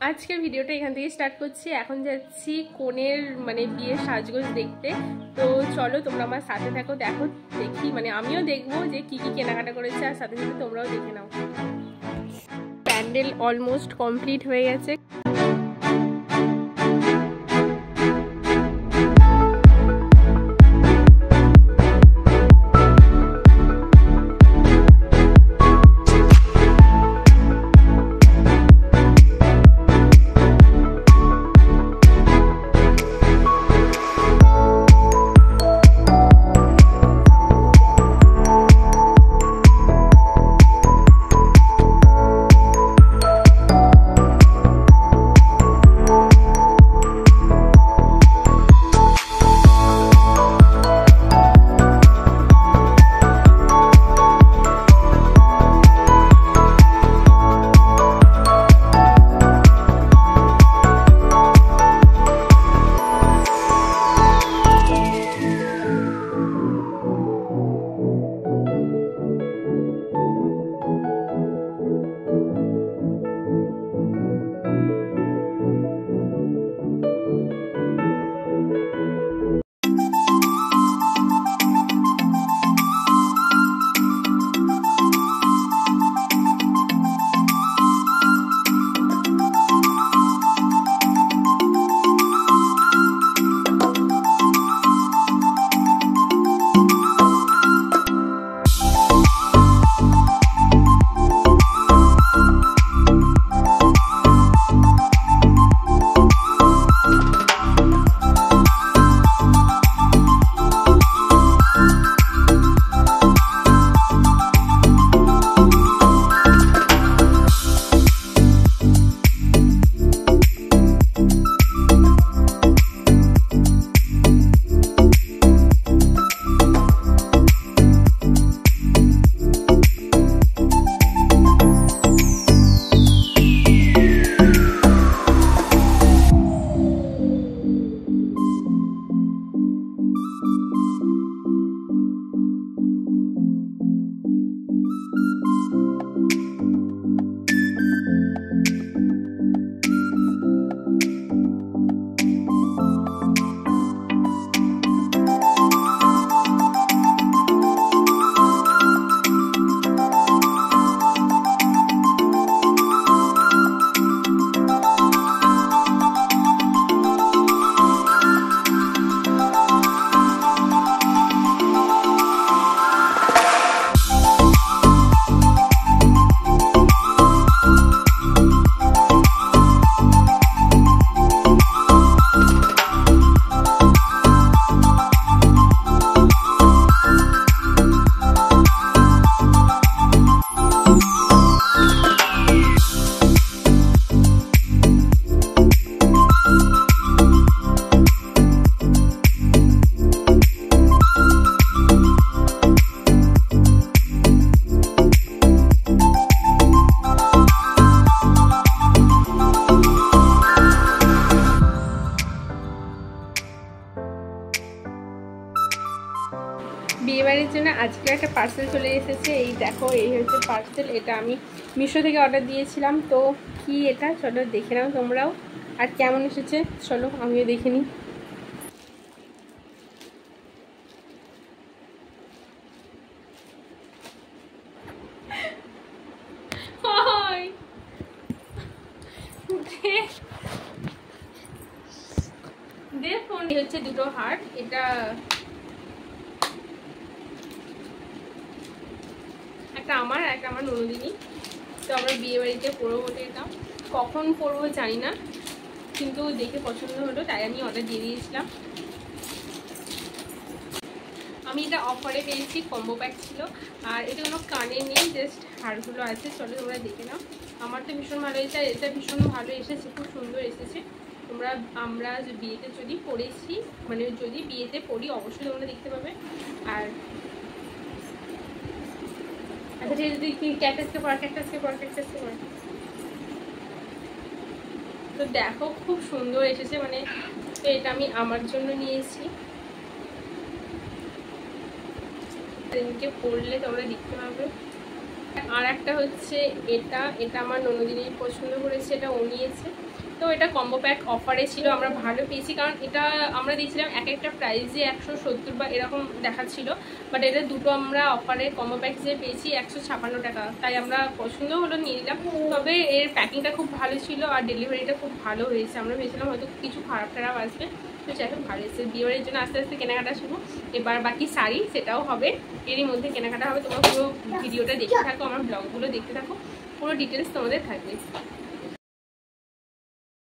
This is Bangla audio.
আজকের ভিডিওটা এখান থেকে স্টার্ট করছি। এখন যাচ্ছি কনের মানে বিয়ের সাজগোজ দেখতে। তো চলো তোমরা আমার সাথে থাকো, দেখো দেখি মানে আমিও দেখবো যে কি কি কেনাকাটা করেছে, আর সাথে সাথে তোমরাও দেখে নাও। প্যান্ডেল অলমোস্ট কমপ্লিট হয়ে গেছে। বিয়েবাড়ির জন্য আজকে একটা পার্সেল চলে এসেছে। এই দেখো, এই হচ্ছে পার্সেল। এটা আমি মিশো থেকে অর্ডার দিয়েছিলাম। তো কি এটা, চলো দেখে নাও তোমরাও। আর কেমন এসেছে চলো আমিও দেখে নিই। দেখুন এই হচ্ছে দুটো হার্ট। এটা একটা আমার, একটা আমার ননদিনী। তো আমরা বিয়ে বাড়িতে পরবো বলে, এটা কখন পরবো জানি না, কিন্তু দেখে পছন্দ হলো তাই আমি অর্ডার দিয়ে দিয়েছিলাম। আমি এটা অফারে পেয়েছি, কম্বো প্যাক ছিল। আর এটা কোনো কানে নেই, জাস্ট হারগুলো আছে। চলো তোমরা দেখে নাও। আমার তো ভীষণ ভালো হয়েছে, আর এটা ভীষণ ভালো এসেছে, খুব সুন্দর এসেছে। আমরা বিয়েতে যদি পড়েছি, মানে যদি বিয়েতে পড়ি অবশ্যই তোমরা দেখতে পাবে। আর আচ্ছা ঠিক আছে, ক্যাকটাসকে পর। তো দেখো খুব সুন্দর এসেছে, মানে তো এটা আমি আমার জন্য নিয়েছি। দিনকে পড়লে তোমরা দেখতে পাবে। আর একটা হচ্ছে এটা, এটা আমার ননদিনী পছন্দ করেছে, এটা ও নিয়েছে। তো এটা কম্বো প্যাক অফারে ছিল, আমরা ভালো পেয়েছি, কারণ এটা আমরা দিয়েছিলাম এক একটা প্রাইসে 170 বা এরকম দেখাচ্ছিল, বাট এটা দুটো আমরা অফারে কম্বো প্যাক যে পেয়েছি 156 টাকা, তাই আমরা পছন্দ হলো নিয়ে নিলাম। তবে এর প্যাকিংটা খুব ভালো ছিল আর ডেলিভারিটা খুব ভালো হয়েছে। আমরা ভেবেছিলাম হয়তো কিছু খারাপ টারাপ আসবে, তো যাই হোক ভালো এসেছে। বিয়েবাড়ির জন্য আস্তে আস্তে কেনাকাটা শুরু, এবার বাকি শাড়ি সেটাও হবে, এরই মধ্যে কেনাকাটা হবে। তোমরা পুরো ভিডিওটা দেখতে থাকো, আমার ব্লগগুলো দেখতে থাকো, পুরো ডিটেলস তোমাদের থাকবে।